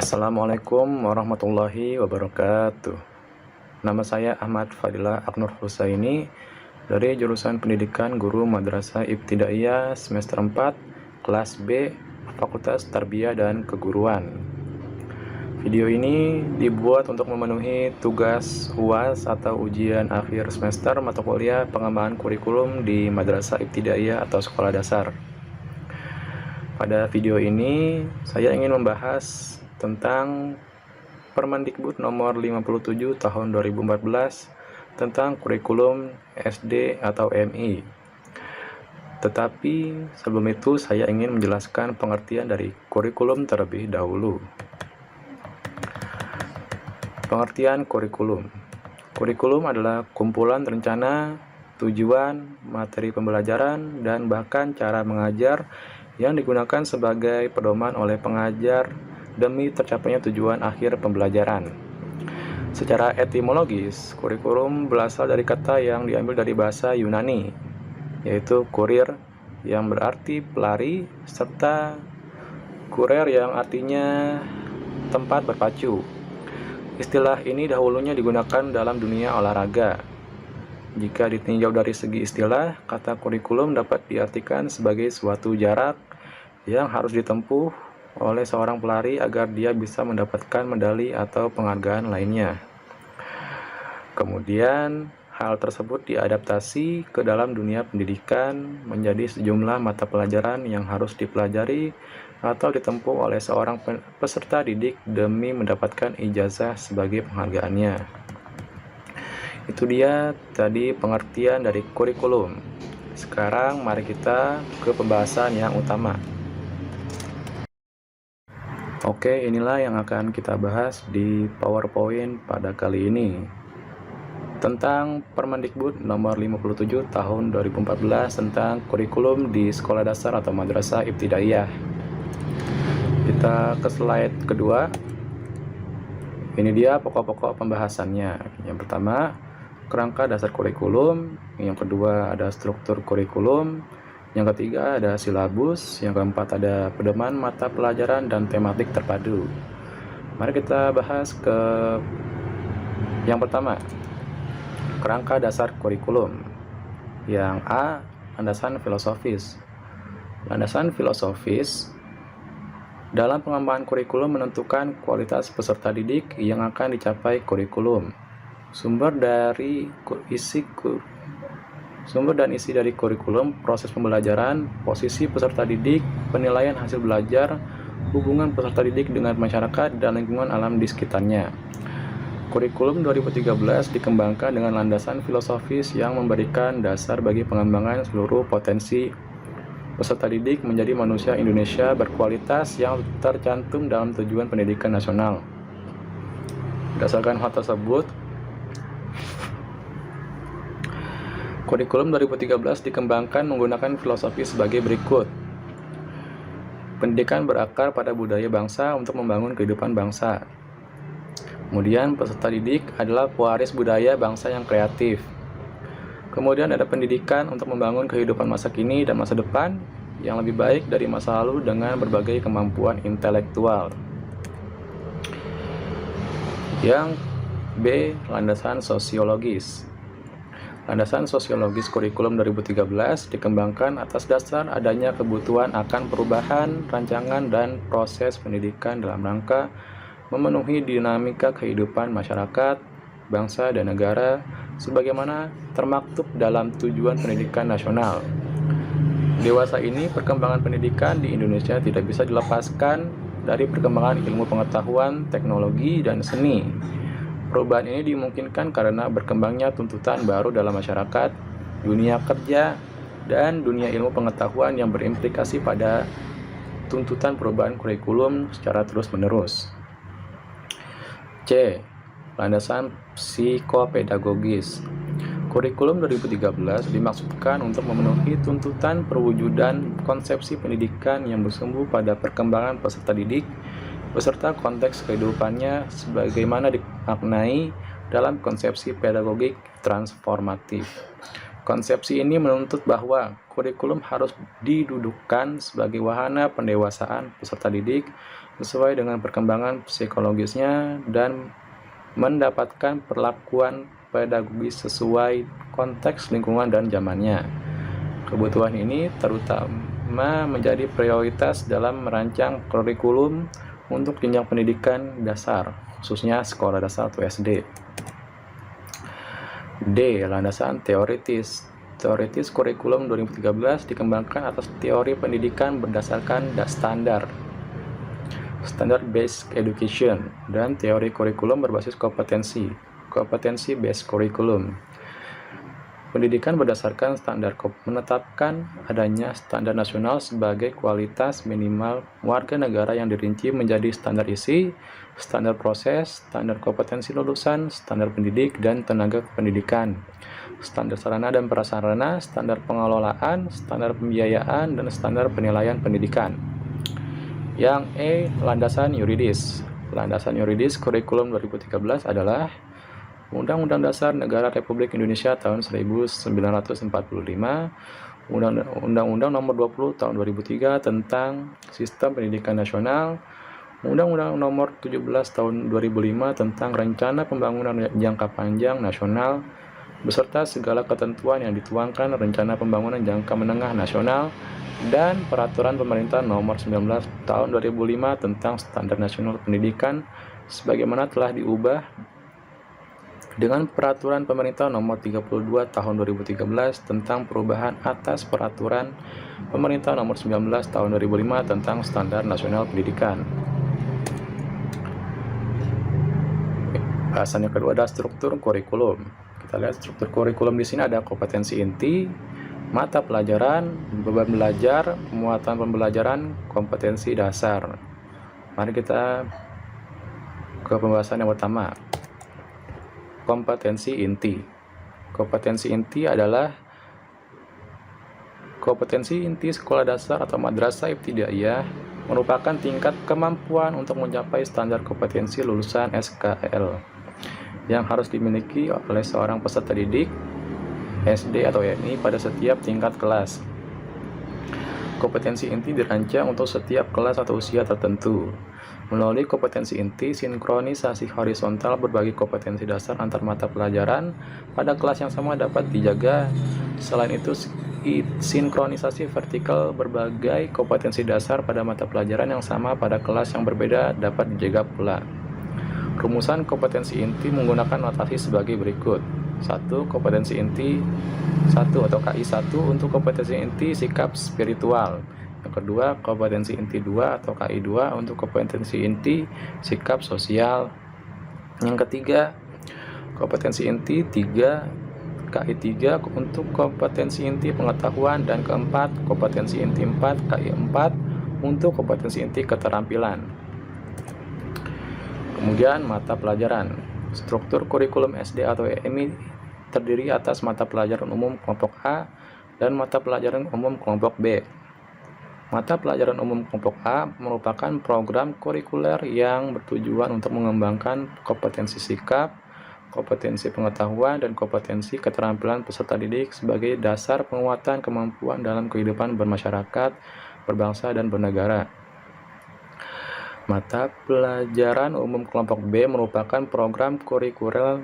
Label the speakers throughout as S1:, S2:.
S1: Assalamualaikum warahmatullahi wabarakatuh. Nama saya Ahmad Fadilah Aknur Husaini dari jurusan Pendidikan Guru Madrasah Ibtidaiyah semester 4 kelas B Fakultas Tarbiyah dan Keguruan. Video ini dibuat untuk memenuhi tugas UAS atau ujian akhir semester mata kuliah pengembangan kurikulum di Madrasah Ibtidaiyah atau sekolah dasar. Pada video ini saya ingin membahas tentang Permendikbud nomor 57 tahun 2014 tentang kurikulum SD atau MI. Tetapi sebelum itu saya ingin menjelaskan pengertian dari kurikulum terlebih dahulu. Pengertian kurikulum. Kurikulum adalah kumpulan rencana, tujuan, materi pembelajaran, dan bahkan cara mengajar yang digunakan sebagai pedoman oleh pengajar demi tercapainya tujuan akhir pembelajaran. Secara etimologis, kurikulum berasal dari kata yang diambil dari bahasa Yunani, yaitu kurir yang berarti pelari, serta kurer yang artinya tempat berpacu. Istilah ini dahulunya digunakan dalam dunia olahraga. Jika ditinjau dari segi istilah, kata kurikulum dapat diartikan sebagai suatu jarak yang harus ditempuh oleh seorang pelari agar dia bisa mendapatkan medali atau penghargaan lainnya. Kemudian, hal tersebut diadaptasi ke dalam dunia pendidikan menjadi sejumlah mata pelajaran yang harus dipelajari atau ditempuh oleh seorang peserta didik demi mendapatkan ijazah sebagai penghargaannya. Itu dia tadi pengertian dari kurikulum. Sekarang mari kita ke pembahasan yang utama. Oke, inilah yang akan kita bahas di PowerPoint pada kali ini tentang Permendikbud nomor 57 tahun 2014 tentang kurikulum di sekolah dasar atau madrasah ibtidaiyah. Kita ke slide kedua. Ini dia pokok-pokok pembahasannya. Yang pertama, kerangka dasar kurikulum. Yang kedua, ada struktur kurikulum. Yang ketiga ada silabus, yang keempat ada pedoman mata pelajaran dan tematik terpadu. Mari kita bahas ke yang pertama, kerangka dasar kurikulum. Yang A, landasan filosofis. Landasan filosofis dalam pengembangan kurikulum menentukan kualitas peserta didik yang akan dicapai kurikulum. Sumber dan isi dari kurikulum, proses pembelajaran, posisi peserta didik, penilaian hasil belajar, hubungan peserta didik dengan masyarakat dan lingkungan alam di sekitarnya. Kurikulum 2013 dikembangkan dengan landasan filosofis yang memberikan dasar bagi pengembangan seluruh potensi peserta didik menjadi manusia Indonesia berkualitas yang tercantum dalam tujuan pendidikan nasional. Berdasarkan hal tersebut, kurikulum 2013 dikembangkan menggunakan filosofi sebagai berikut. Pendidikan berakar pada budaya bangsa untuk membangun kehidupan bangsa. Kemudian peserta didik adalah pewaris budaya bangsa yang kreatif. Kemudian ada pendidikan untuk membangun kehidupan masa kini dan masa depan yang lebih baik dari masa lalu dengan berbagai kemampuan intelektual. Yang B, landasan sosiologis. Landasan sosiologis kurikulum 2013 dikembangkan atas dasar adanya kebutuhan akan perubahan, rancangan, dan proses pendidikan dalam rangka memenuhi dinamika kehidupan masyarakat, bangsa, dan negara sebagaimana termaktub dalam tujuan pendidikan nasional. Dewasa ini, perkembangan pendidikan di Indonesia tidak bisa dilepaskan dari perkembangan ilmu pengetahuan, teknologi, dan seni. Perubahan ini dimungkinkan karena berkembangnya tuntutan baru dalam masyarakat, dunia kerja, dan dunia ilmu pengetahuan yang berimplikasi pada tuntutan perubahan kurikulum secara terus-menerus. C. Landasan psikopedagogis. Kurikulum 2013 dimaksudkan untuk memenuhi tuntutan perwujudan konsepsi pendidikan yang bersumber pada perkembangan peserta didik beserta konteks kehidupannya sebagaimana dimaknai dalam konsepsi pedagogik transformatif. Konsepsi ini menuntut bahwa kurikulum harus didudukkan sebagai wahana pendewasaan peserta didik sesuai dengan perkembangan psikologisnya dan mendapatkan perlakuan pedagogis sesuai konteks lingkungan dan zamannya. Kebutuhan ini terutama menjadi prioritas dalam merancang kurikulum untuk jenjang pendidikan dasar, khususnya sekolah dasar atau SD. D. Landasan teoritis. Teoritis kurikulum 2013 dikembangkan atas teori pendidikan berdasarkan standar based education dan teori kurikulum berbasis kompetensi based kurikulum. Pendidikan berdasarkan standar menetapkan adanya standar nasional sebagai kualitas minimal warga negara yang dirinci menjadi standar isi, standar proses, standar kompetensi lulusan, standar pendidik dan tenaga pendidikan, standar sarana dan prasarana, standar pengelolaan, standar pembiayaan, dan standar penilaian pendidikan. Yang E. Landasan yuridis. Landasan yuridis kurikulum 2013 adalah Undang-Undang Dasar Negara Republik Indonesia tahun 1945, Undang-Undang Nomor 20 tahun 2003 tentang Sistem Pendidikan Nasional, Undang-Undang Nomor 17 tahun 2005 tentang Rencana Pembangunan Jangka Panjang Nasional, beserta segala ketentuan yang dituangkan Rencana Pembangunan Jangka Menengah Nasional, dan Peraturan Pemerintah Nomor 19 tahun 2005 tentang Standar Nasional Pendidikan, sebagaimana telah diubah dengan Peraturan Pemerintah Nomor 32 Tahun 2013 tentang perubahan atas Peraturan Pemerintah Nomor 19 Tahun 2005 tentang Standar Nasional Pendidikan. Bahasan yang kedua adalah struktur kurikulum. Kita lihat struktur kurikulum di sini ada kompetensi inti, mata pelajaran, beban belajar, muatan pembelajaran, kompetensi dasar. Mari kita ke pembahasan yang pertama. Kompetensi inti. Kompetensi inti adalah kompetensi inti sekolah dasar atau madrasah ibtidaiyah, merupakan tingkat kemampuan untuk mencapai standar kompetensi lulusan SKL yang harus dimiliki oleh seorang peserta didik SD atau MI pada setiap tingkat kelas. Kompetensi inti dirancang untuk setiap kelas atau usia tertentu. Melalui kompetensi inti, sinkronisasi horizontal berbagai kompetensi dasar antar mata pelajaran pada kelas yang sama dapat dijaga. Selain itu, sinkronisasi vertikal berbagai kompetensi dasar pada mata pelajaran yang sama pada kelas yang berbeda dapat dijaga pula. Rumusan kompetensi inti menggunakan notasi sebagai berikut. 1. Kompetensi inti 1 atau KI 1 untuk kompetensi inti sikap spiritual. Yang kedua, kompetensi inti 2 atau KI 2 untuk kompetensi inti sikap sosial. Yang ketiga, kompetensi inti 3 KI 3 untuk kompetensi inti pengetahuan. Dan keempat, kompetensi inti 4 KI 4 untuk kompetensi inti keterampilan. Kemudian mata pelajaran. Struktur kurikulum SD atau MI terdiri atas mata pelajaran umum kelompok A dan mata pelajaran umum kelompok B. Mata pelajaran umum kelompok A merupakan program kurikuler yang bertujuan untuk mengembangkan kompetensi sikap, kompetensi pengetahuan, dan kompetensi keterampilan peserta didik sebagai dasar penguatan kemampuan dalam kehidupan bermasyarakat, berbangsa, dan bernegara. Mata pelajaran umum kelompok B merupakan program kurikuler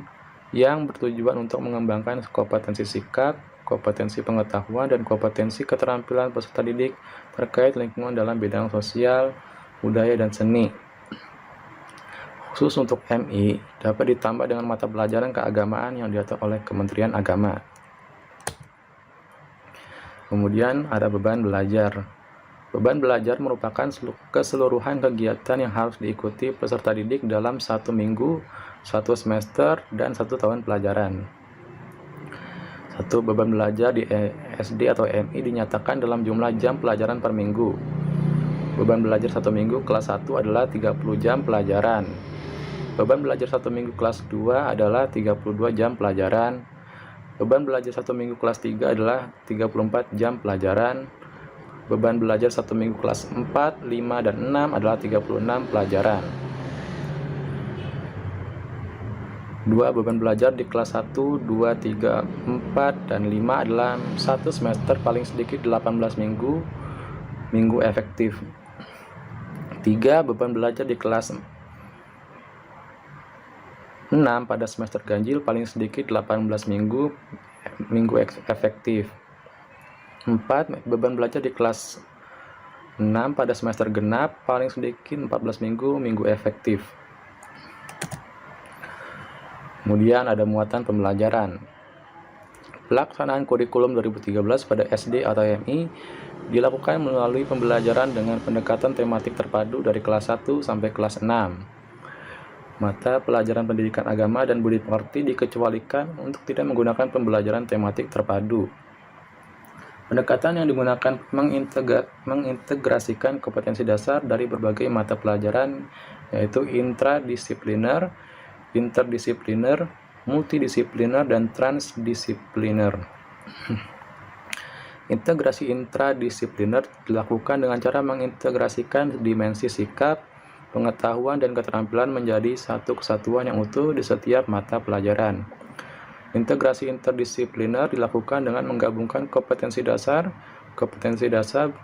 S1: yang bertujuan untuk mengembangkan kompetensi sikap, kompetensi pengetahuan, dan kompetensi keterampilan peserta didik terkait lingkungan dalam bidang sosial, budaya, dan seni. Khusus untuk MI, dapat ditambah dengan mata pelajaran keagamaan yang diatur oleh Kementerian Agama. Kemudian ada beban belajar. Beban belajar merupakan keseluruhan kegiatan yang harus diikuti peserta didik dalam 1 minggu, 1 semester, dan 1 tahun pelajaran. 1. Beban belajar di SD atau MI dinyatakan dalam jumlah jam pelajaran per minggu. Beban belajar 1 minggu kelas 1 adalah 30 jam pelajaran. Beban belajar 1 minggu kelas 2 adalah 32 jam pelajaran. Beban belajar 1 minggu kelas 3 adalah 34 jam pelajaran. Beban belajar 1 minggu kelas 4, 5, dan 6 adalah 36 pelajaran. 2. Beban belajar di kelas 1, 2, 3, 4, dan 5 adalah satu semester paling sedikit 18 minggu efektif. 3. Beban belajar di kelas 6 pada semester ganjil paling sedikit 18 minggu efektif. 4. Beban belajar di kelas 6 pada semester genap paling sedikit 14 minggu efektif. Kemudian ada muatan pembelajaran. Pelaksanaan kurikulum 2013 pada SD atau MI dilakukan melalui pembelajaran dengan pendekatan tematik terpadu dari kelas 1 sampai kelas 6. Mata pelajaran pendidikan agama dan budi pekerti dikecualikan untuk tidak menggunakan pembelajaran tematik terpadu. Pendekatan yang digunakan mengintegrasikan kompetensi dasar dari berbagai mata pelajaran, yaitu intradisipliner, interdisipliner, multidisipliner, dan transdisipliner. Integrasi intradisipliner dilakukan dengan cara mengintegrasikan dimensi sikap, pengetahuan, dan keterampilan menjadi satu kesatuan yang utuh di setiap mata pelajaran. Integrasi interdisipliner dilakukan dengan menggabungkan kompetensi dasar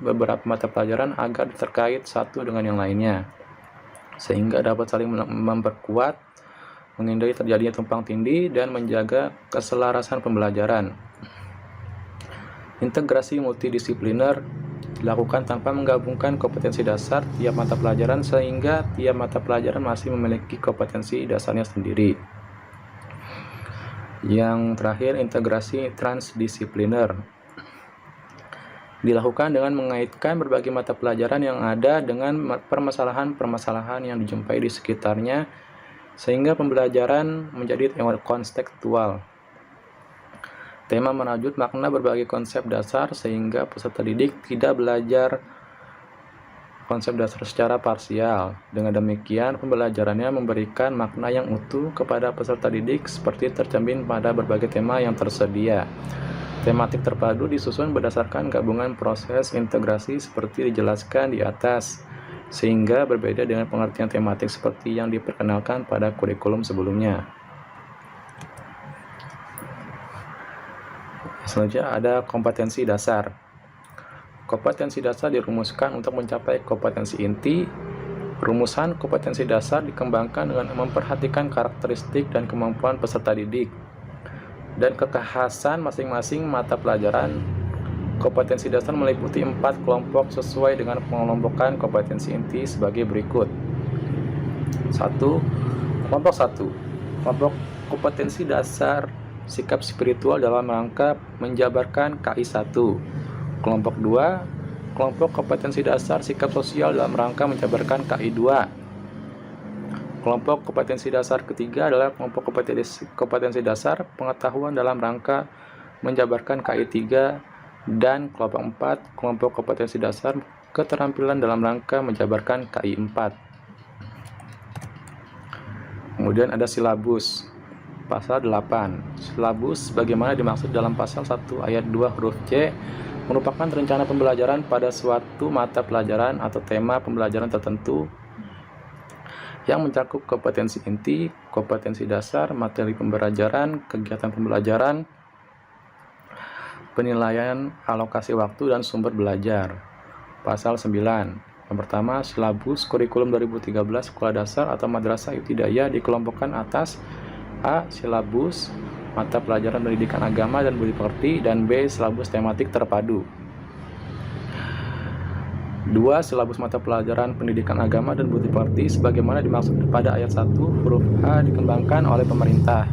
S1: beberapa mata pelajaran agar terkait satu dengan yang lainnya, sehingga dapat saling memperkuat, menghindari terjadinya tumpang tindih, dan menjaga keselarasan pembelajaran. Integrasi multidisipliner dilakukan tanpa menggabungkan kompetensi dasar tiap mata pelajaran, sehingga tiap mata pelajaran masih memiliki kompetensi dasarnya sendiri. Yang terakhir, integrasi transdisipliner dilakukan dengan mengaitkan berbagai mata pelajaran yang ada dengan permasalahan-permasalahan yang dijumpai di sekitarnya, sehingga pembelajaran menjadi kontekstual. Tema merajut makna berbagai konsep dasar, sehingga peserta didik tidak belajar konsep dasar secara parsial. Dengan demikian, pembelajarannya memberikan makna yang utuh kepada peserta didik seperti tercermin pada berbagai tema yang tersedia. Tematik terpadu disusun berdasarkan gabungan proses integrasi seperti dijelaskan di atas, sehingga berbeda dengan pengertian tematik seperti yang diperkenalkan pada kurikulum sebelumnya. Selanjutnya ada kompetensi dasar. Kompetensi dasar dirumuskan untuk mencapai kompetensi inti. Rumusan kompetensi dasar dikembangkan dengan memperhatikan karakteristik dan kemampuan peserta didik dan kekhasan masing-masing mata pelajaran. Kompetensi dasar meliputi 4 kelompok sesuai dengan pengelompokan kompetensi inti sebagai berikut. 1. Kelompok 1. Kelompok kompetensi dasar sikap spiritual dalam rangka menjabarkan KI 1. Kelompok 2. Kelompok kompetensi dasar sikap sosial dalam rangka menjabarkan KI 2. Kelompok kompetensi dasar ketiga adalah kelompok kompetensi dasar pengetahuan dalam rangka menjabarkan KI 3. Dan kelompok 4, kelompok kompetensi dasar keterampilan dalam rangka menjabarkan KI 4. Kemudian ada silabus. Pasal 8. Silabus bagaimana dimaksud dalam pasal 1 ayat 2 huruf C merupakan rencana pembelajaran pada suatu mata pelajaran atau tema pembelajaran tertentu yang mencakup kompetensi inti, kompetensi dasar, materi pembelajaran, kegiatan pembelajaran, penilaian, alokasi waktu, dan sumber belajar. Pasal 9. Yang pertama, silabus kurikulum 2013 sekolah dasar atau madrasah ibtidaiyah dikelompokkan atas A. Silabus mata pelajaran pendidikan agama dan budi pekerti, dan B. Silabus tematik terpadu. 2. Silabus mata pelajaran pendidikan agama dan budi pekerti sebagaimana dimaksud pada ayat 1 huruf A dikembangkan oleh pemerintah.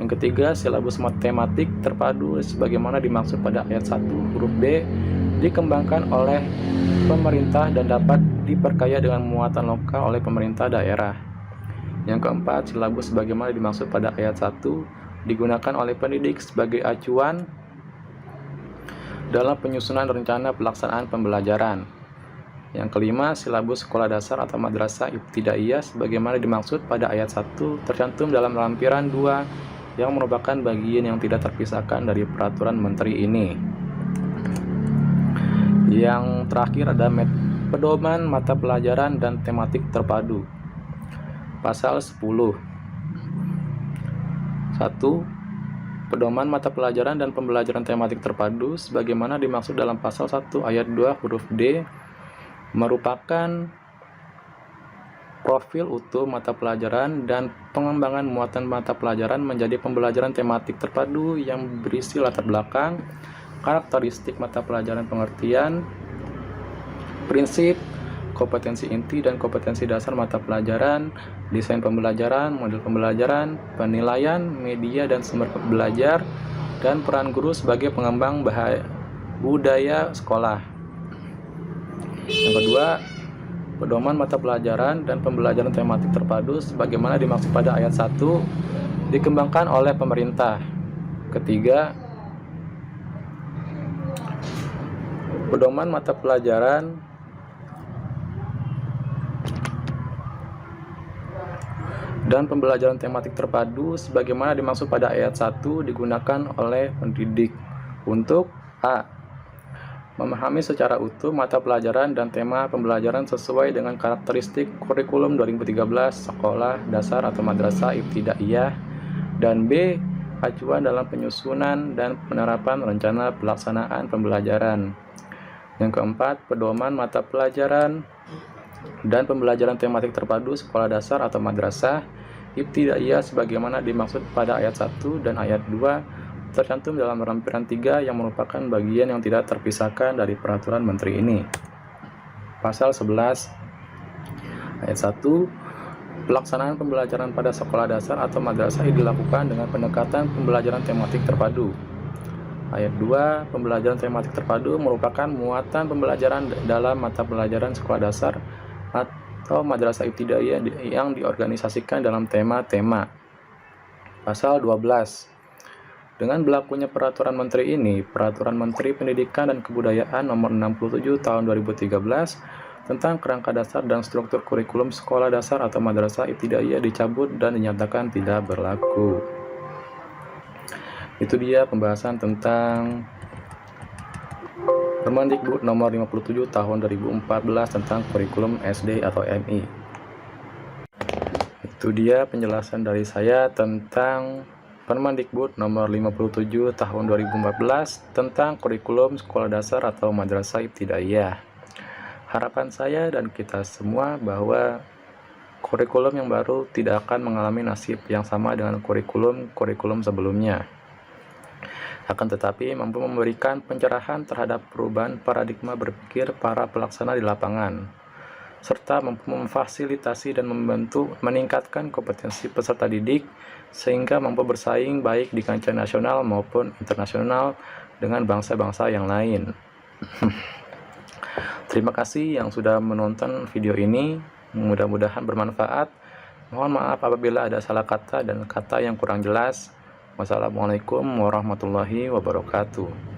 S1: Yang ketiga, silabus matematik terpadu sebagaimana dimaksud pada ayat 1 huruf B dikembangkan oleh pemerintah dan dapat diperkaya dengan muatan lokal oleh pemerintah daerah. Yang keempat, silabus sebagaimana dimaksud pada ayat 1 digunakan oleh pendidik sebagai acuan dalam penyusunan rencana pelaksanaan pembelajaran. Yang kelima, silabus sekolah dasar atau madrasah ibtidaiyah sebagaimana dimaksud pada ayat 1 tercantum dalam lampiran 2 yang merupakan bagian yang tidak terpisahkan dari peraturan menteri ini. Yang terakhir ada pedoman mata pelajaran dan tematik terpadu. Pasal 10. 1. Pedoman mata pelajaran dan pembelajaran tematik terpadu sebagaimana dimaksud dalam pasal 1 ayat 2 huruf D merupakan profil utuh mata pelajaran dan pengembangan muatan mata pelajaran menjadi pembelajaran tematik terpadu yang berisi latar belakang, karakteristik mata pelajaran, pengertian, prinsip, kompetensi inti dan kompetensi dasar mata pelajaran, desain pembelajaran, model pembelajaran, penilaian, media dan sumber belajar, dan peran guru sebagai pengembang budaya sekolah. Yang kedua, pedoman mata pelajaran dan pembelajaran tematik terpadu sebagaimana dimaksud pada ayat 1 dikembangkan oleh pemerintah. Ketiga, pedoman mata pelajaran dan pembelajaran tematik terpadu sebagaimana dimaksud pada ayat 1 digunakan oleh pendidik untuk A. Memahami secara utuh mata pelajaran dan tema pembelajaran sesuai dengan karakteristik kurikulum 2013 sekolah dasar atau madrasah ibtidaiyah, dan B. Acuan dalam penyusunan dan penerapan rencana pelaksanaan pembelajaran. Yang keempat, pedoman mata pelajaran dan pembelajaran tematik terpadu sekolah dasar atau madrasah ibtidaiyah sebagaimana dimaksud pada ayat 1 dan ayat 2 tercantum dalam lampiran 3 yang merupakan bagian yang tidak terpisahkan dari peraturan menteri ini. Pasal 11 ayat 1, pelaksanaan pembelajaran pada sekolah dasar atau madrasah dilakukan dengan pendekatan pembelajaran tematik terpadu. Ayat 2, pembelajaran tematik terpadu merupakan muatan pembelajaran dalam mata pelajaran sekolah dasar atau madrasah ibtidaiyah yang diorganisasikan dalam tema-tema. Pasal 12. Dengan berlakunya peraturan menteri ini, Peraturan Menteri Pendidikan dan Kebudayaan Nomor 67 Tahun 2013 tentang kerangka dasar dan struktur kurikulum sekolah dasar atau madrasah ibtidaiyah dicabut dan dinyatakan tidak berlaku. Itu dia pembahasan tentang Permendikbud nomor 57 tahun 2014 tentang kurikulum SD atau MI. Itu dia penjelasan dari saya tentang Permendikbud nomor 57 tahun 2014 tentang kurikulum sekolah dasar atau madrasah ibtidaiyah. Harapan saya dan kita semua bahwa kurikulum yang baru tidak akan mengalami nasib yang sama dengan kurikulum sebelumnya. Akan tetapi mampu memberikan pencerahan terhadap perubahan paradigma berpikir para pelaksana di lapangan, serta mampu memfasilitasi dan membantu meningkatkan kompetensi peserta didik sehingga mampu bersaing baik di kancah nasional maupun internasional dengan bangsa-bangsa yang lain. Terima kasih yang sudah menonton video ini, mudah-mudahan bermanfaat. Mohon maaf apabila ada salah kata dan kata yang kurang jelas. Wassalamualaikum warahmatullahi wabarakatuh.